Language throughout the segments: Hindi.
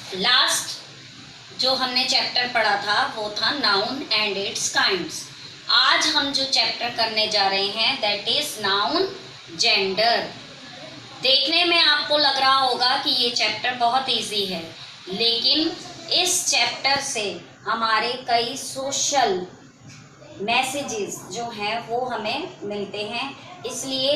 लास्ट जो हमने चैप्टर पढ़ा था वो था नाउन एंड इट्स काइंड्स। आज हम जो चैप्टर करने जा रहे हैं दैट इज नाउन जेंडर। देखने में आपको लग रहा होगा कि ये चैप्टर बहुत इजी है, लेकिन इस चैप्टर से हमारे कई सोशल मैसेजेस जो हैं वो हमें मिलते हैं, इसलिए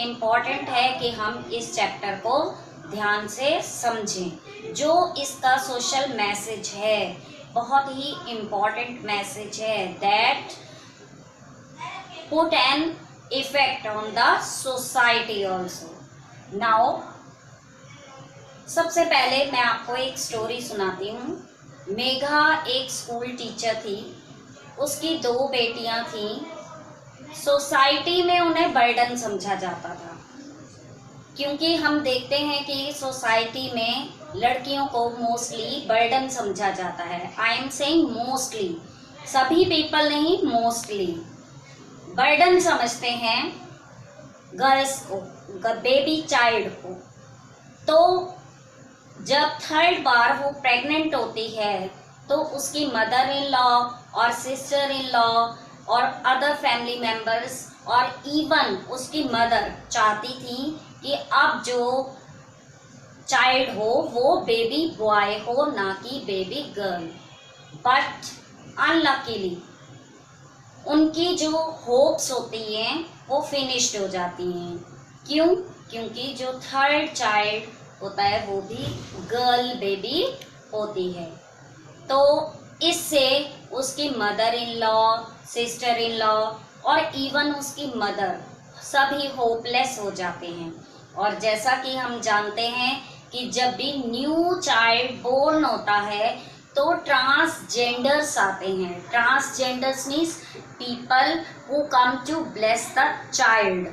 इम्पॉर्टेंट है कि हम इस चैप्टर को ध्यान से समझें। जो इसका सोशल मैसेज है बहुत ही इम्पॉर्टेंट मैसेज है, that put an effect on the society also. Now सबसे पहले मैं आपको एक स्टोरी सुनाती हूँ। मेघा एक स्कूल टीचर थी, उसकी 2 बेटियां थीं। सोसाइटी में उन्हें बर्डन समझा जाता था, क्योंकि हम देखते हैं कि सोसाइटी में लड़कियों को मोस्टली बर्डन समझा जाता है। आई एम सेइंग मोस्टली, सभी पीपल नहीं, मोस्टली बर्डन समझते हैं गर्ल्स को, बेबी चाइल्ड को। तो जब 3rd बार वो प्रेग्नेंट होती है तो उसकी मदर इन लॉ और सिस्टर इन लॉ और अदर फैमिली मेम्बर्स और इवन उसकी मदर चाहती थी कि अब जो चाइल्ड हो वो बेबी बॉय हो, ना कि बेबी गर्ल। बट अनलकीली उनकी जो होप्स होती हैं वो फिनिश्ड हो जाती हैं। क्यों? क्योंकि जो 3rd चाइल्ड होता है वो भी गर्ल बेबी होती है। तो इससे उसकी mother in law, sister in law और इवन उसकी मदर सभी होपलेस हो जाते हैं। और जैसा कि हम जानते हैं कि जब भी न्यू चाइल्ड बोर्न होता है तो ट्रांसजेंडर्स आते हैं। Transgenders means people who come to bless the child.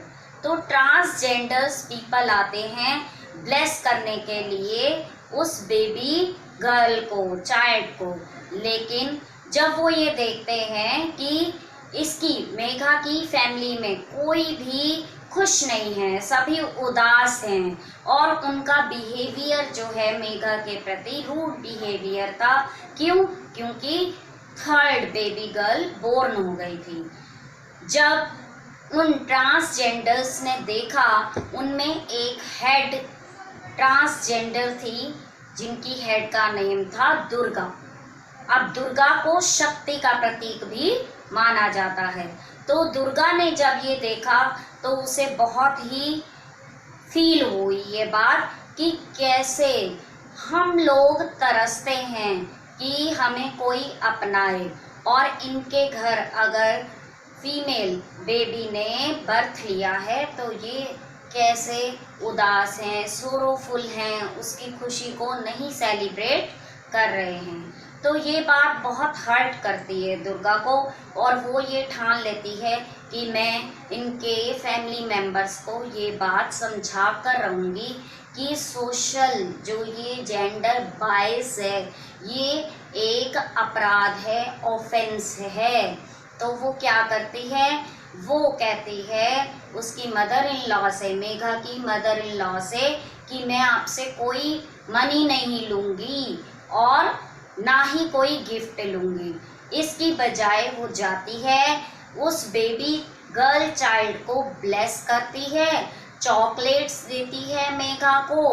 तो ट्रांसजेंडर्स पीपल आते हैं ब्लेस करने के लिए उस बेबी गर्ल को, चाइल्ड को। लेकिन जब वो ये देखते हैं कि इसकी, मेघा की फैमिली में कोई भी खुश नहीं है, सभी उदास हैं और उनका बिहेवियर जो है मेघा के प्रति रूड बिहेवियर था। क्यों? क्योंकि 3rd बेबी गर्ल बोर्न हो गई थी। जब उन ट्रांसजेंडर्स ने देखा, उनमें एक हेड ट्रांसजेंडर थी जिनकी हेड का नेम था दुर्गा। अब दुर्गा को शक्ति का प्रतीक भी माना जाता है। तो दुर्गा ने जब ये देखा तो उसे बहुत ही फील हुई ये बात कि कैसे हम लोग तरसते हैं कि हमें कोई अपनाए, और इनके घर अगर फीमेल बेबी ने बर्थ लिया है तो ये कैसे उदास हैं, सोरोफुल हैं, उसकी खुशी को नहीं सेलिब्रेट कर रहे हैं। तो ये बात बहुत हर्ट करती है दुर्गा को, और वो ये ठान लेती है कि मैं इनके फैमिली मेम्बर्स को ये बात समझा कर रहूँगी कि सोशल जो ये जेंडर बायस है ये एक अपराध है, ऑफेंस है। तो वो क्या करती है, वो कहती है उसकी मदर इन लॉ से, मेघा की मदर इन लॉ से, कि मैं आपसे कोई मनी नहीं लूँगी और ना ही कोई गिफ्ट लूँगी। इसकी बजाय वो जाती है उस बेबी गर्ल चाइल्ड को ब्लेस करती है, चॉकलेट्स देती है मेघा को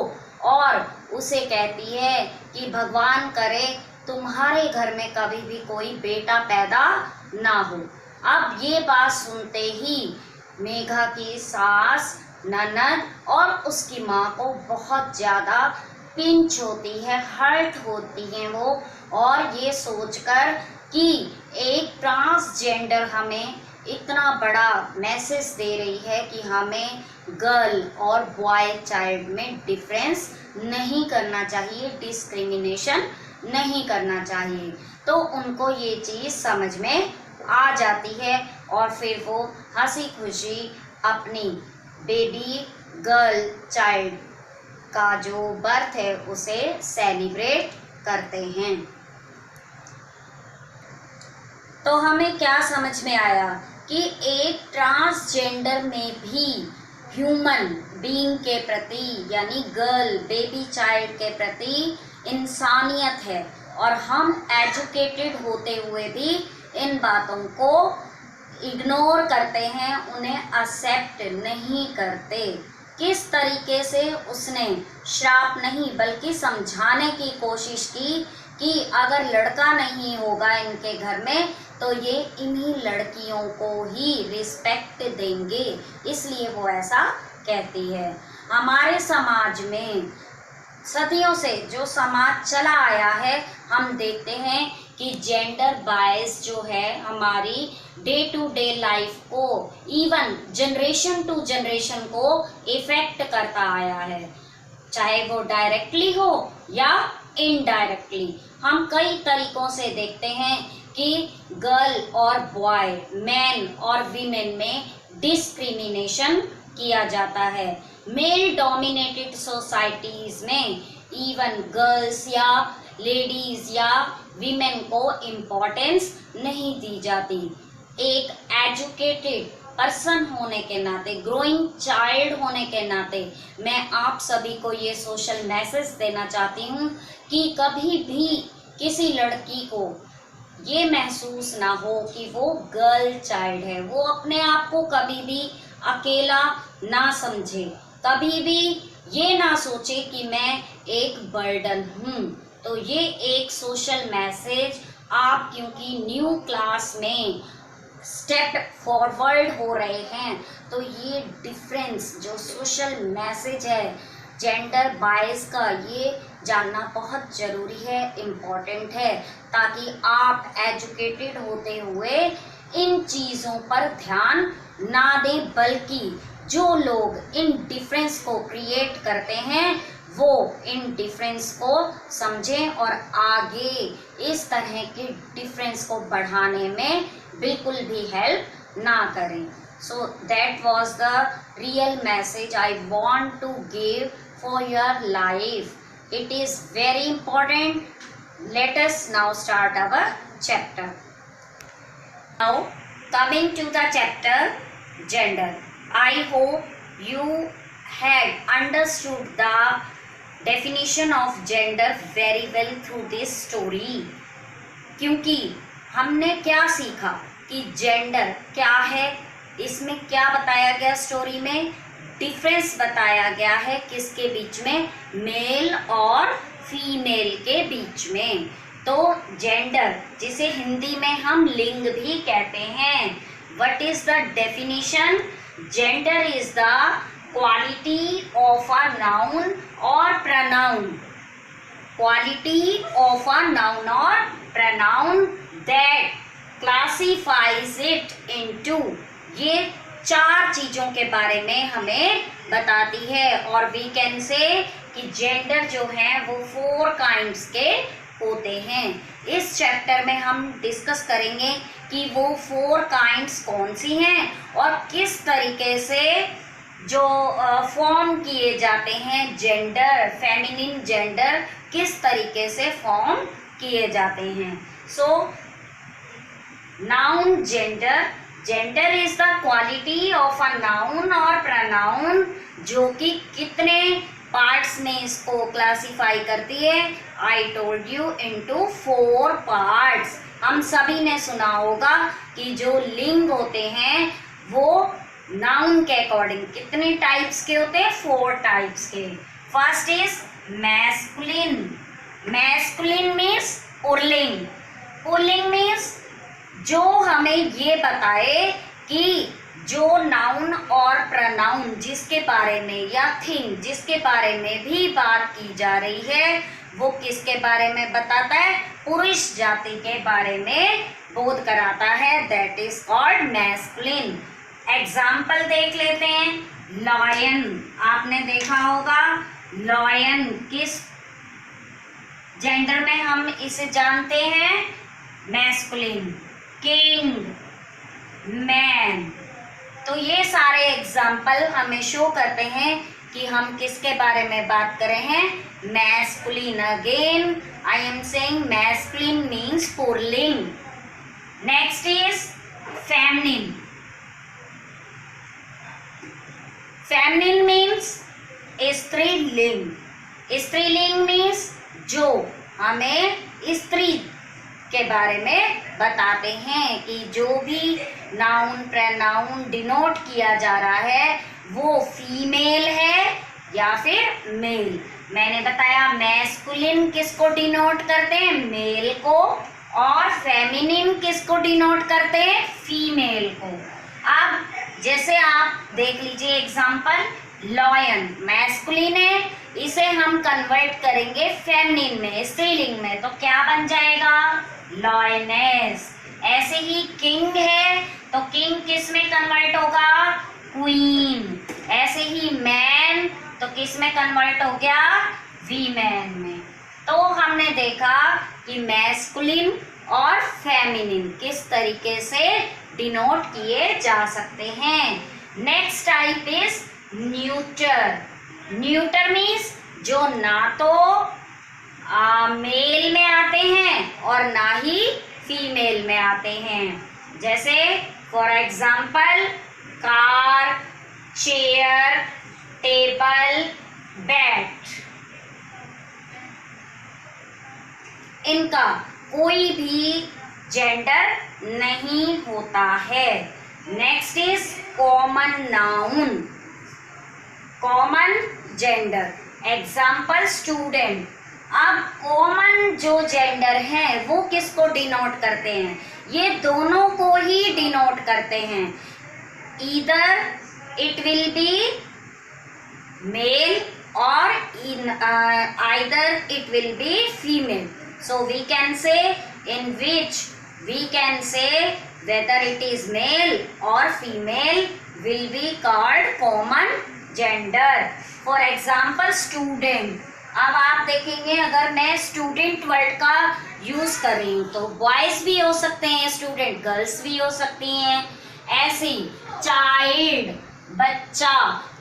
और उसे कहती है कि भगवान करे तुम्हारे घर में कभी भी कोई बेटा पैदा ना हो। अब ये बात सुनते ही मेघा की सास, ननद और उसकी माँ को बहुत ज़्यादा पिंच होती है, हर्ट होती हैं वो, और ये सोचकर कि एक ट्रांसजेंडर हमें इतना बड़ा मैसेज दे रही है कि हमें गर्ल और बॉय चाइल्ड में डिफरेंस नहीं करना चाहिए, डिस्क्रिमिनेशन नहीं करना चाहिए। तो उनको ये चीज़ समझ में आ जाती है और फिर वो हंसी खुशी अपनी बेबी गर्ल चाइल्ड का जो बर्थ है उसे सेलिब्रेट करते हैं। तो हमें क्या समझ में आया कि एक ट्रांसजेंडर में भी ह्यूमन बीइंग के प्रति, यानी गर्ल बेबी चाइल्ड के प्रति इंसानियत है, और हम एजुकेटेड होते हुए भी इन बातों को इग्नोर करते हैं, उन्हें एक्सेप्ट नहीं करते। किस तरीके से उसने श्राप नहीं बल्कि समझाने की कोशिश की कि अगर लड़का नहीं होगा इनके घर में तो ये इन्हीं लड़कियों को ही रिस्पेक्ट देंगे, इसलिए वो ऐसा कहती है। हमारे समाज में सदियों से जो समाज चला आया है, हम देखते हैं कि जेंडर बायस जो है हमारी डे टू डे लाइफ को, इवन जनरेशन टू जनरेशन को इफेक्ट करता आया है, चाहे वो डायरेक्टली हो या इनडायरेक्टली। हम कई तरीकों से देखते हैं कि गर्ल और बॉय, मैन और वीमेन में डिस्क्रिमिनेशन किया जाता है। मेल डोमिनेटेड सोसाइटीज में इवन गर्ल्स या लेडीज या वीमेन को इम्पोर्टेंस नहीं दी जाती। एक एजुकेटेड पर्सन होने के नाते, ग्रोइंग चाइल्ड होने के नाते, मैं आप सभी को ये सोशल मैसेज देना चाहती हूँ कि कभी भी किसी लड़की को ये महसूस ना हो कि वो गर्ल चाइल्ड है, वो अपने आप को कभी भी अकेला ना समझे, कभी भी ये ना सोचे कि मैं एक बर्डन हूँ। तो ये एक सोशल मैसेज आप, क्योंकि न्यू क्लास में स्टेप फॉरवर्ड हो रहे हैं, तो ये डिफरेंस जो सोशल मैसेज है जेंडर बायस का, ये जानना बहुत ज़रूरी है, इम्पॉर्टेंट है, ताकि आप एजुकेटेड होते हुए इन चीज़ों पर ध्यान ना दें, बल्कि जो लोग इन डिफरेंस को क्रिएट करते हैं वो इन डिफरेंस को समझें और आगे इस तरह के डिफरेंस को बढ़ाने में बिल्कुल भी हेल्प ना करें। So that was the real message I want to give for your life. It is very important. Let us now start our chapter. Now coming to the chapter gender. I hope you had understood the definition of gender very well through this story. क्योंकि हमने क्या सीखा कि जेंडर क्या है, इसमें क्या बताया गया, स्टोरी में डिफरेंस बताया गया है किसके बीच में, मेल और फीमेल के बीच में। तो जेंडर, जिसे हिंदी में हम लिंग भी कहते हैं, what is the definition? Gender is the quality of a noun और pronoun, quality of a noun और pronoun that classifies it into, ये चार चीजों के बारे में हमें बताती है। और वी कैन से कि जेंडर जो है वो 4 काइंड्स के होते हैं। इस चैप्टर में हम डिस्कस करेंगे कि वो 4 काइंड्स कौन सी हैं और किस तरीके से जो फॉर्म किए जाते हैं जेंडर, फेमिनिन जेंडर किस तरीके से फॉर्म किए जाते हैं। So noun gender, gender is the quality of a noun और प्रनाउन, जो कि कितने पार्ट्स में इसको क्लासिफाई करती है। I told you into 4 parts. हम सभी ने सुना होगा कि जो लिंग होते हैं वो नाउन के अकॉर्डिंग कितने टाइप्स के होते हैं, 4 टाइप्स के। First is masculine, masculine means pulling, pulling means जो हमें ये बताए कि जो नाउन और प्रनाउन जिसके बारे में या थिंग जिसके बारे में भी बात की जा रही है वो किसके बारे में बताता है, पुरुष जाति के बारे में बोध कराता है, that is called masculine. Example देख लेते हैं। लॉयन, आपने देखा होगा, लॉयन किस जेंडर में हम इसे जानते हैं, मैस्कुलिन। King, man. तो ये सारे एग्जाम्पल हमें शो करते हैं कि हम किसके बारे में बात कर रहे हैं, masculine. Again I am saying masculine means pulling. Next is feminine, feminine means स्त्रीलिंग, स्त्रीलिंग मीन्स जो हमें स्त्री के बारे में बताते हैं कि जो भी नाउन प्रोनाउन डिनोट किया जा रहा है वो फीमेल है या फिर मेल। मैंने बताया मैस्कुलिन किसको डिनोट करते हैं, मेल को, और फेमिनिन किसको डिनोट करते हैं, फीमेल को। अब जैसे आप देख लीजिए एग्जांपल, लॉयन मैस्कुलिन है, इसे हम कन्वर्ट करेंगे फेमिनिन में, स्त्रीलिंग में, तो क्या बन जाएगा, लॉयनेस। ऐसे ही किंग है तो किंग किस में कन्वर्ट होगा, क्वीन। ऐसे ही मैन तो किस में कन्वर्ट हो गया, वीमेन में। तो हमने देखा कि मैस्कुलिन और फेमिनिन किस तरीके से डिनोट किए जा सकते हैं। Next type is neuter. Neuter means जो ना तो मेल में आते हैं और ना ही फीमेल में आते हैं। जैसे for example car, chair, table, bed, इनका कोई भी जेंडर नहीं होता है। Next is common noun, common gender. Example student. अब कॉमन जो जेंडर है वो किसको डिनोट करते हैं, ये दोनों को ही डिनोट करते हैं। Either it will be male और either it will be female. So we can say in which we can say whether it is male or female will be called common gender. For example student. अब आप देखेंगे अगर मैं स्टूडेंट वर्ड का यूज कर रही हूँ तो बॉयज भी हो सकते हैं स्टूडेंट, गर्ल्स भी हो सकती हैं। ऐसे ही चाइल्ड, बच्चा,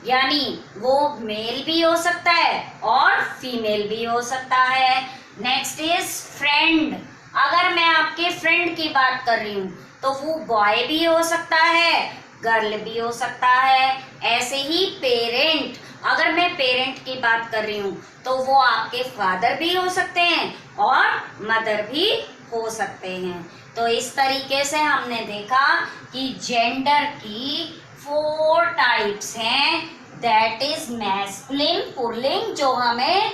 यानी वो मेल भी हो सकता है और फीमेल भी हो सकता है। Next is friend. अगर मैं आपके फ्रेंड की बात कर रही हूँ तो वो बॉय भी हो सकता है, गर्ल भी हो सकता है। ऐसे ही पेरेंट, अगर मैं पेरेंट की बात कर रही हूँ तो वो आपके फादर भी हो सकते हैं और मदर भी हो सकते हैं। तो इस तरीके से हमने देखा कि जेंडर की 4 टाइप्स हैं। दैट इज मैस्कुलिन पुल्लिंग, जो हमें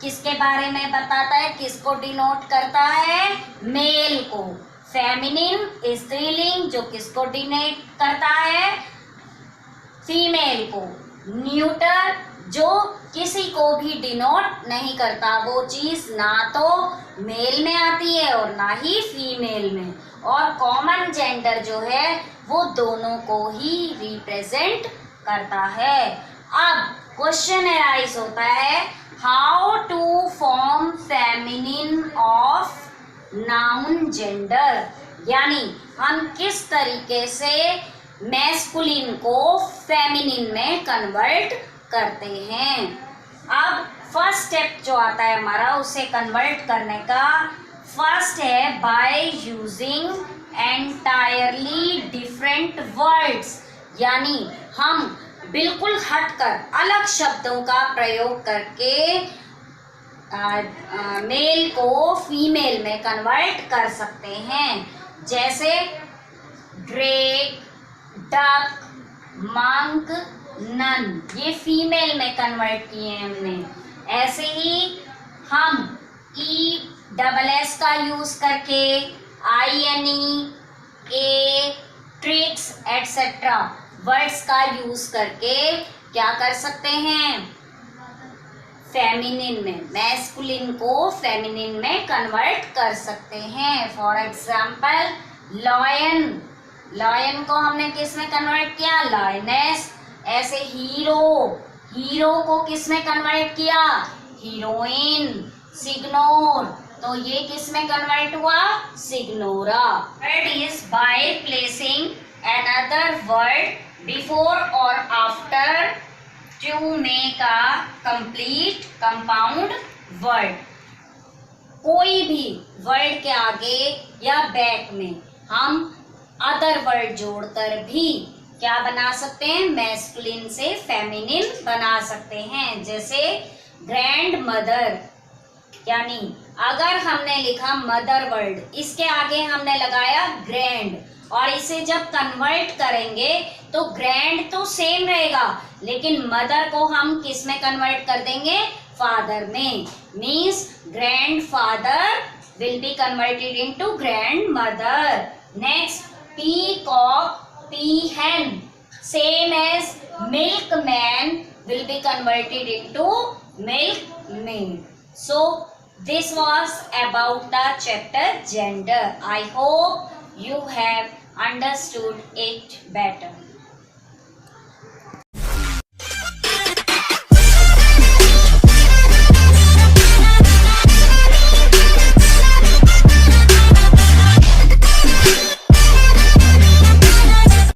किसके बारे में बताता है, किसको डिनोट करता है, मेल को। फेमिनिन स्त्रीलिंग, जो किसको डिनोट करता है, फीमेल को। न्यूटर, जो किसी को भी डिनोट नहीं करता, वो चीज ना तो मेल में आती है और ना ही फीमेल में। और कॉमन जेंडर जो है वो दोनों को ही रिप्रेजेंट करता है। अब क्वेश्चन अराइज होता है, how to form feminine of noun gender, यानी हम किस तरीके से मैस्कुलिन को फेमिनिन में कन्वर्ट करते हैं। अब फर्स्ट स्टेप जो आता है हमारा उसे कन्वर्ट करने का, फर्स्ट है by using entirely different words, यानी हम बिल्कुल हटकर अलग शब्दों का प्रयोग करके मेल को फीमेल में कन्वर्ट कर सकते हैं। जैसे ड्रेक, डक, मंक, नन, ये फीमेल में कन्वर्ट किए हैं हमने। ऐसे ही हम ESS का यूज करके INE, ए, ट्रिक्स एटसेट्रा वर्ड्स का यूज करके क्या कर सकते हैं, फेमिनिन में, मैस्कुलिन को फेमिनिन में कन्वर्ट कर सकते हैं। फॉर एग्जाम्पल लॉयन, लॉयन को हमने किस में कन्वर्ट किया, लॉयनेस। ऐसे हीरो, हीरो को किस में कन्वर्ट किया, हीरोइन। सिग्नोर, तो ये किस में कन्वर्ट हुआ, signora. Word is by placing another word before or after to make a complete compound word। कोई भी वर्ड के आगे या बैक में हम अदर वर्ड जोड़कर भी क्या बना सकते हैं, मैस्कुलिन से फेमिनिन बना सकते हैं। जैसे ग्रैंड मदर, यानी अगर हमने लिखा मदर वर्ड, इसके आगे हमने लगाया ग्रैंड, और इसे जब कन्वर्ट करेंगे तो ग्रैंड तो सेम रहेगा, लेकिन मदर को हम किस में कन्वर्ट कर देंगे, फादर में। Means grand father will be converted into grand mother. Next, peacock, peahen, same as milkman will be converted into milkmaid. So this was about the chapter gender. I hope you have understood it better.